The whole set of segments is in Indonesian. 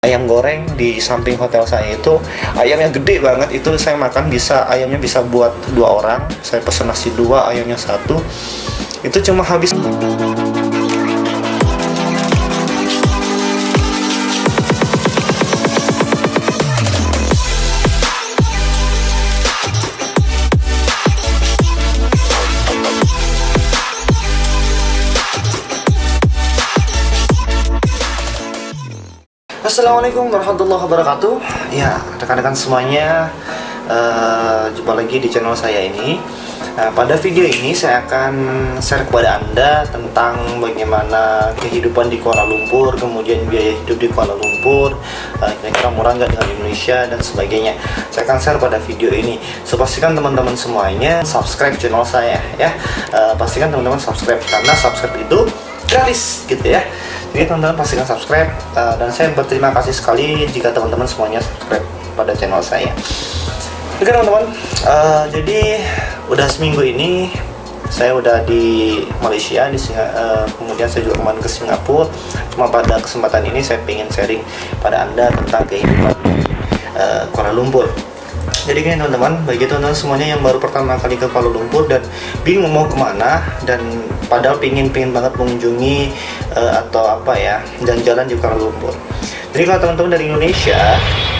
Ayam goreng di samping hotel saya itu ayamnya gede banget. Itu saya makan ayamnya bisa buat 2 orang. Saya pesen nasi 2, ayamnya 1. Itu cuma habis. Assalamualaikum warahmatullahi wabarakatuh. Ya, rekan-rekan semuanya, jumpa lagi di channel saya ini. Pada video ini saya akan share kepada Anda tentang bagaimana kehidupan di Kuala Lumpur, kemudian biaya hidup di Kuala Lumpur, kira-kira murah nggak dengan Indonesia dan sebagainya. Saya akan share pada video ini. So, pastikan teman-teman semuanya subscribe channel saya ya. Pastikan teman-teman subscribe karena subscribe itu gratis gitu ya. Jadi teman-teman pastikan subscribe, dan saya berterima kasih sekali jika teman-teman semuanya subscribe pada channel saya. Oke teman-teman, jadi udah seminggu ini saya udah di Malaysia, kemudian saya juga kemarin ke Singapura. Cuma pada kesempatan ini saya ingin sharing pada Anda tentang kehidupan Kuala Lumpur. Jadi gini teman-teman, bagi teman-teman semuanya yang baru pertama kali ke Kuala Lumpur dan bingung mau kemana, dan padahal pingin banget mengunjungi atau apa ya, jalan-jalan di Kuala Lumpur. Jadi kalau teman-teman dari Indonesia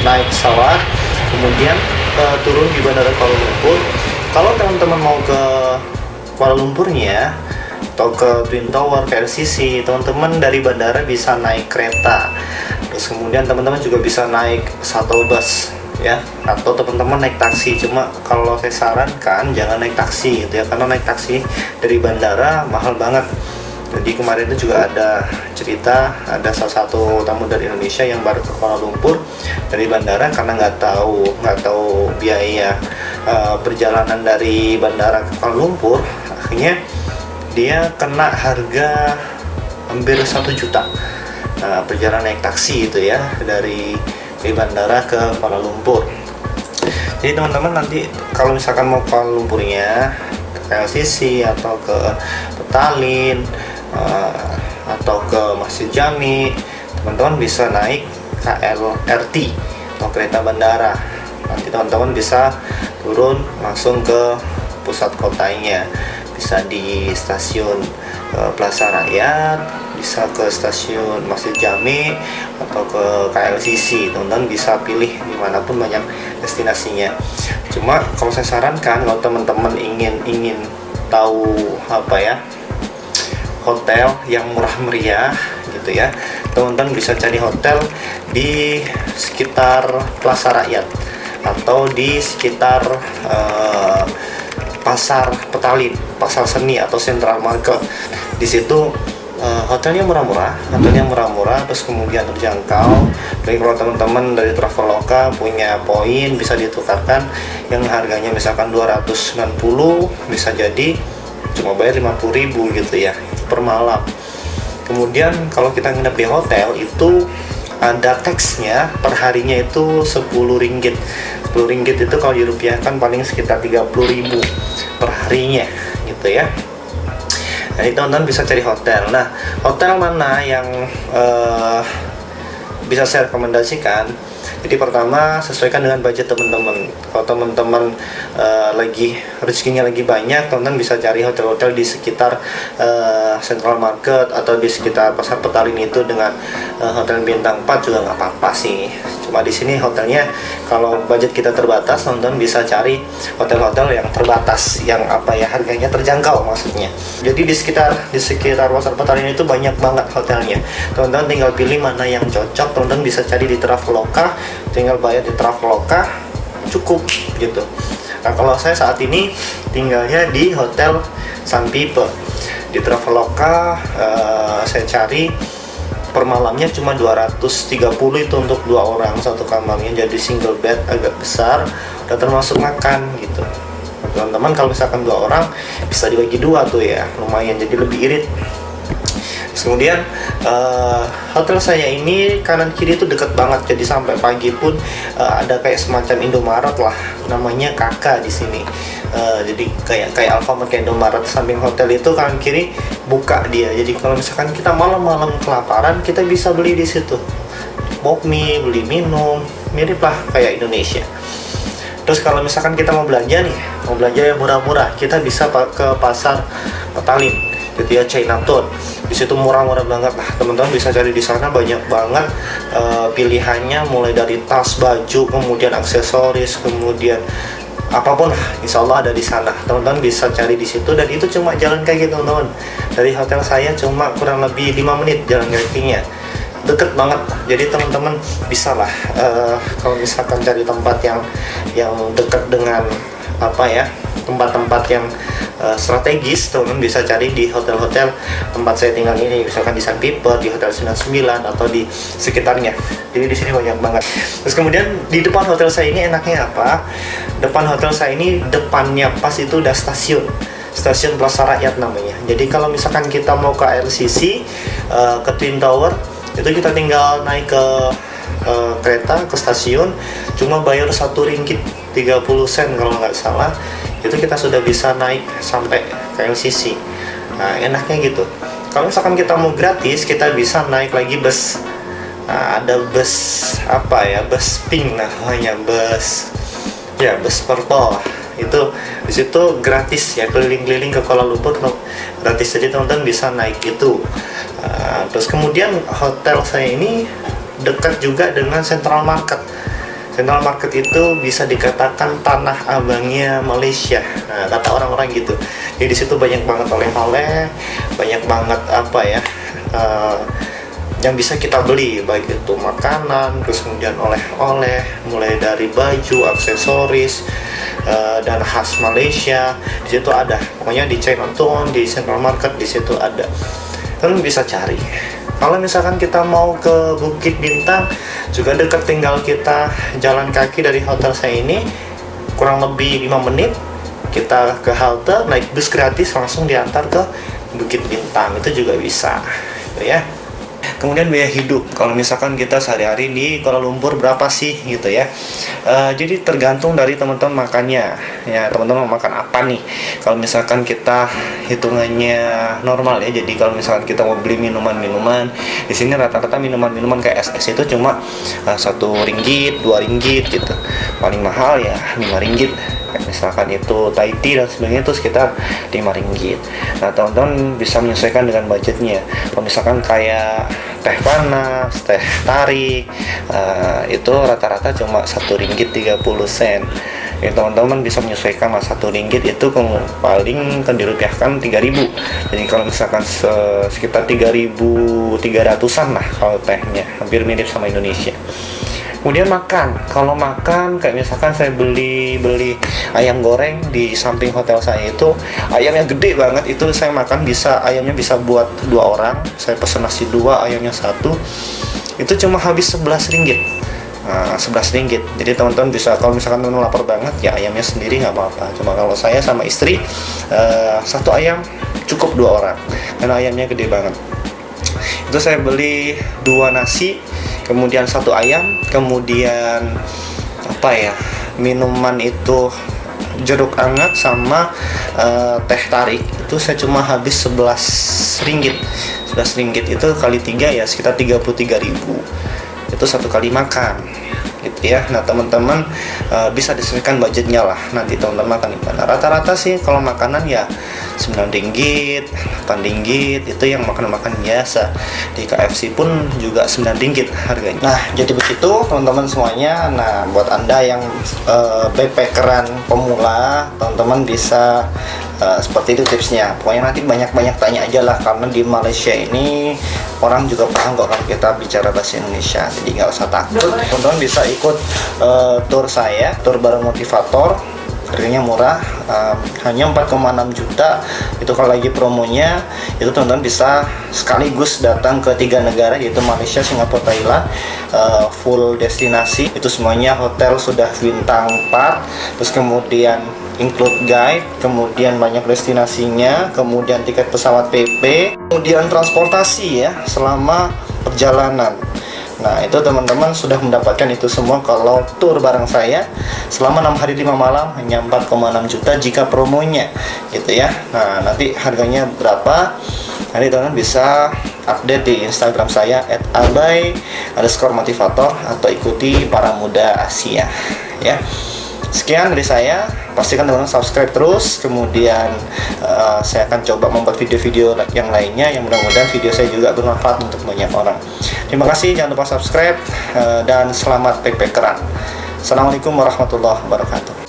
naik pesawat, kemudian turun di Bandara Kuala Lumpur. Kalau teman-teman mau ke Kuala Lumpurnya atau ke Twin Tower, ke LCC, teman-teman dari bandara bisa naik kereta. Terus kemudian teman-teman juga bisa naik shuttle bus ya, atau teman-teman naik taksi. Cuma kalau saya sarankan jangan naik taksi gitu ya, karena naik taksi dari bandara mahal banget. Jadi kemarin itu juga ada cerita, ada salah satu tamu dari Indonesia yang baru ke Kuala Lumpur dari bandara, karena nggak tahu biaya perjalanan dari bandara ke Kuala Lumpur, akhirnya dia kena harga hampir 1 juta perjalanan naik taksi itu ya, dari bandara ke Kuala Lumpur. Jadi teman-teman nanti kalau misalkan mau Kuala Lumpurnya ke LCC atau ke Petalin atau ke Masjid Jami, teman-teman bisa naik KLRT atau kereta bandara. Nanti teman-teman bisa turun langsung ke pusat kotanya, bisa di stasiun Plaza Rakyat, bisa ke stasiun Masjid Jami atau ke KLCC. Teman-teman bisa pilih dimanapun, banyak destinasinya. Cuma kalau saya sarankan, kalau teman-teman ingin tahu apa ya, hotel yang murah meriah gitu ya, teman-teman bisa cari hotel di sekitar Plaza Rakyat atau di sekitar Pasar Petalin, Pasar Seni atau Central Market. Di situ hotelnya murah-murah, terus kemudian terjangkau. Jadi kalau teman-teman dari Traveloka punya poin, bisa ditukarkan yang harganya misalkan 290, bisa jadi cuma bayar 50.000 gitu ya per malam. Kemudian kalau kita nginep di hotel itu ada teksnya, per harinya itu 10 ringgit. 10 ringgit itu kalau dirupiahkan paling sekitar 30.000 per harinya gitu ya. Nah, itu teman-teman bisa cari hotel. Nah, hotel mana yang bisa saya rekomendasikan? Jadi pertama, sesuaikan dengan budget teman-teman. Kalau teman-teman lagi rezekinya lagi banyak, teman-teman bisa cari hotel-hotel di sekitar Central Market atau di sekitar Pasar Petalin itu dengan hotel bintang 4 juga nggak apa-apa sih. Cuma di sini hotelnya kalau budget kita terbatas, teman-teman bisa cari hotel-hotel yang terbatas, yang apa ya, harganya terjangkau maksudnya. Jadi di sekitar Pasar Petalin itu banyak banget hotelnya. Teman-teman tinggal pilih mana yang cocok. Teman-teman bisa cari di Traveloka, tinggal bayar di Traveloka cukup gitu. Nah, kalau saya saat ini tinggalnya di Hotel Sun People. Di Traveloka saya cari per malamnya cuma 230 itu untuk 2 orang satu kamarnya, jadi single bed agak besar, udah termasuk makan gitu. Nah, teman-teman kalau misalkan 2 orang bisa dibagi 2 tuh ya, lumayan, jadi lebih irit. Kemudian hotel saya ini kanan kiri itu deket banget, jadi sampai pagi pun ada kayak semacam Indomaret lah, namanya Kakak di sini. Jadi kayak Alfamart, kayak Indomaret, samping hotel itu kanan kiri buka dia. Jadi kalau misalkan kita malam-malam kelaparan, kita bisa beli di situ. mie, beli minum, mirip lah kayak Indonesia. Terus kalau misalkan kita mau belanja nih, mau belanja yang murah-murah, kita bisa ke pasar Petaling, gitu ya, Chinatown. Di situ murah-murah banget lah, teman-teman bisa cari di sana, banyak banget pilihannya, mulai dari tas, baju, kemudian aksesoris, kemudian apapun lah, insya Allah ada di sana. Teman-teman bisa cari di situ, dan itu cuma jalan kaki teman-teman. Dari hotel saya cuma kurang lebih 5 menit jalan kakinya, deket banget. Jadi teman-teman bisa lah kalau misalkan cari tempat yang dekat dengan apa ya, tempat-tempat yang strategis, teman-teman bisa cari di hotel-hotel tempat saya tinggal ini, misalkan di Sandpiper, di Hotel 99 atau di sekitarnya. Jadi di sini banyak banget. Terus kemudian di depan hotel saya ini enaknya apa? Depan hotel saya ini, depannya pas itu udah stasiun Plaza Rakyat namanya. Jadi kalau misalkan kita mau ke LCC, ke Twin Tower, itu kita tinggal naik ke kereta ke stasiun, cuma bayar 1 ringgit 30 sen kalau nggak salah, itu kita sudah bisa naik sampai ke LCC. Nah, enaknya gitu. Kalau misalkan kita mau gratis, kita bisa naik lagi bus. Nah, ada bus apa ya, bus pink namanya, bus purple. Itu di situ gratis ya, keliling-keliling ke Kuala Lumpur gratis, jadi teman-teman bisa naik itu. Terus kemudian hotel saya ini dekat juga dengan Central Market. Central Market itu bisa dikatakan tanah abangnya Malaysia, kata orang-orang gitu. Jadi di situ banyak banget oleh-oleh, banyak banget apa ya, yang bisa kita beli, baik itu makanan, terus kemudian oleh-oleh, mulai dari baju, aksesoris, dan khas Malaysia. Di situ ada, pokoknya di Chinatown, di Central Market, di situ ada. Kalian bisa cari. Kalau misalkan kita mau ke Bukit Bintang, juga dekat, tinggal kita jalan kaki dari hotel saya ini kurang lebih 5 menit. Kita ke halte, naik bus gratis, langsung diantar ke Bukit Bintang, itu juga bisa, gitu ya. Kemudian biaya hidup, kalau misalkan kita sehari-hari di Kuala Lumpur berapa sih gitu ya. Jadi tergantung dari teman-teman makannya ya, teman-teman mau makan apa nih. Kalau misalkan kita hitungannya normal ya, jadi kalau misalkan kita mau beli minuman-minuman, di sini rata-rata minuman-minuman kayak es itu cuma 1 ringgit, 2 ringgit gitu. Paling mahal ya 5 ringgit. Kayak misalkan itu Thai tea dan sebagainya itu sekitar 5 ringgit. Nah, teman-teman bisa menyesuaikan dengan budgetnya. Kalau misalkan kayak teh panas, teh tarik, itu rata-rata cuma 1 ringgit 30 sen. Ya, teman-teman bisa menyesuaikan lah, 1 ringgit itu paling kan dirupiahkan 3.000. Jadi kalau misalkan sekitar 3.300-an lah kalau tehnya, hampir mirip sama Indonesia. Kemudian makan, kalau makan kayak misalkan saya beli ayam goreng di samping hotel saya, itu ayamnya gede banget, itu saya makan ayamnya bisa buat 2 orang. Saya pesen nasi 2, ayamnya 1, itu cuma habis 11 ringgit. 11 ringgit. Jadi teman-teman bisa, kalau misalkan teman lapar banget ya ayamnya sendiri nggak apa-apa. Cuma kalau saya sama istri, 1 ayam cukup 2 orang karena ayamnya gede banget. Itu saya beli 2 nasi, kemudian 1 ayam, kemudian apa ya, minuman itu jeruk hangat sama teh tarik, itu saya cuma habis 11 ringgit. 11 ringgit itu kali 3 ya sekitar 33.000. Itu 1 kali makan gitu ya. Nah, teman-teman bisa disesuaikan budgetnya lah, nanti teman-teman makan di mana. Rata-rata sih kalau makanan ya 9 ringgit, 8 ringgit, itu yang makan-makan biasa. Di KFC pun juga 9 ringgit harganya. Nah, jadi begitu teman-teman semuanya. Nah, buat Anda yang backpackeran pemula, teman-teman bisa seperti itu tipsnya. Pokoknya nanti banyak-banyak tanya aja lah, karena di Malaysia ini orang juga paham kok kalau kita bicara bahasa Indonesia, jadi nggak usah takut. Teman-teman bisa ikut tour saya, tour bareng motivator. Harganya murah, hanya 4,6 juta. Itu kalau lagi promonya, itu teman-teman bisa sekaligus datang ke 3 negara, yaitu Malaysia, Singapura, Thailand, full destinasi. Itu semuanya hotel sudah bintang 4, terus kemudian include guide, kemudian banyak destinasinya, kemudian tiket pesawat PP, kemudian transportasi ya selama perjalanan. Nah, itu teman-teman sudah mendapatkan itu semua kalau tour bareng saya selama 6 hari 5 malam, hanya 4,6 juta jika promonya gitu ya. Nah, nanti harganya berapa, nanti teman-teman bisa update di Instagram saya @abai_motivator atau ikuti Para Muda Asia ya. Sekian dari saya, pastikan teman-teman subscribe terus, kemudian saya akan coba membuat video-video yang lainnya yang mudah-mudahan video saya juga bermanfaat untuk banyak orang. Terima kasih, jangan lupa subscribe, dan selamat backpackeran. Assalamualaikum warahmatullahi wabarakatuh.